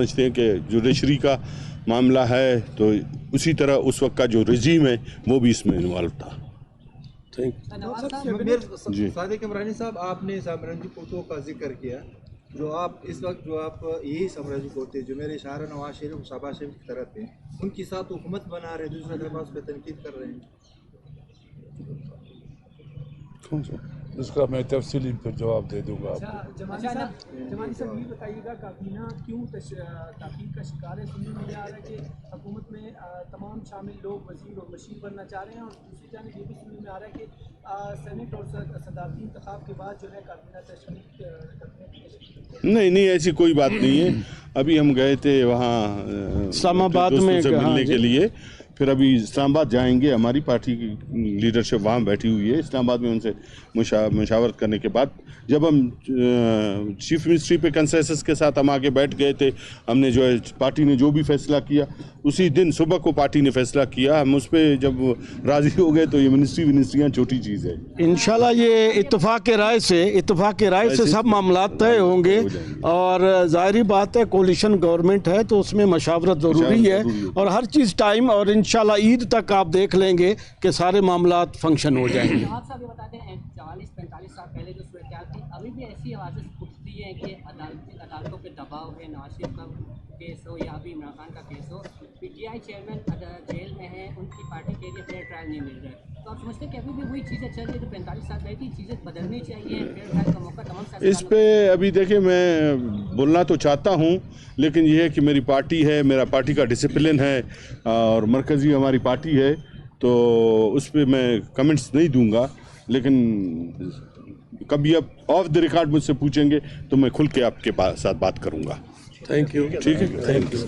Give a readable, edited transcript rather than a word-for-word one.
समझते हैं कि जुडिशरी का मामला है तो उसी तरह उस वक्त का जो रजीम है वो भी इसमें इन्वॉल्व था। जी सादिक इमरानी साहब, आपने साम्राज्य कोर्टों का जिक्र किया, जो आप इस वक्त जो आप यही साम्राज्य कोर्ट थे जो मेरे इशारा नवाज शरीफ शहबाज शरीफ की तरफ है, उनके साथ हुकूमत बना रहे, दूसरे तरफ उस पर तनकीद कर रहे हैं। कौन सा इसका मैं तफसीली फिर जवाब दे दूंगा आपको। जमानी साहब ये बताइएगा काबीना क्यों ताक़ीद का शिकार है? सुनने में आ रहा है कि हुकूमत में तमाम शामिल लोग वज़ीर और मशीर बनना चाह रहे हैं, और दूसरी जानिब ये भी सुनने में आ रहा है कि सेनेट और सदारती इंतखाब के बाद जो है काबीना तशकील नहीं ऐसी कोई बात नहीं है। अभी हम गए थे वहाँ इस्लामाबाद में मिलने के लिए, फिर अभी इस्लामाबाद जाएंगे। हमारी पार्टी की लीडरशिप वहाँ बैठी हुई है इस्लामाबाद में, उनसे मुशावरत करने के बाद जब हम चीफ मिनिस्ट्री पे कंसेंसस के साथ हम आगे बैठ गए थे, हमने जो है पार्टी ने जो भी फैसला किया उसी दिन सुबह को पार्टी ने फैसला किया। हम उस पर जब राज़ी हो गए तो ये मिनिस्ट्रियाँ छोटी चीज़ है। इंशाल्लाह ये इत्तेफाक के राय से सब मामला तय होंगे, और ज़ाहिरी बात है कोलिशन गवर्नमेंट है तो उसमें मशावरत ज़रूरी है, और हर चीज़ टाइम, और इंशाल्लाह ईद तक आप देख लेंगे कि सारे मामला फंक्शन हो जाएंगे। आप साहब ये बताते हैं 40-45 साल पहले जो सूरत थी, अभी भी ऐसी आवाज़ें उठती हैं कि अदालतों पे दबाव है, नवाज शरीफ का केस हो या अभी इमरान खान का केस हो, PTI चेयरमैन जेल में है, उनकी पार्टी के लिए फेयर ट्रायल नहीं मिल रहा है, तो आप समझते हैं कि अभी भी वही चीज़ें चल रही है जो 45 साल पहले थी? चीज़ें बदलनी चाहिए, फेयर ट्रायल का मौका तमाम इस पे अभी देखिए मैं बोलना तो चाहता हूँ, लेकिन ये है कि मेरी पार्टी है, मेरा पार्टी का डिसिप्लिन है और मरकज़ी हमारी पार्टी है, तो उस पर मैं कमेंट्स नहीं दूंगा। लेकिन कभी आप ऑफ द रिकॉर्ड मुझसे पूछेंगे तो मैं खुल के आपके साथ बात करूंगा। Thank you. ठीक है, थैंक यू।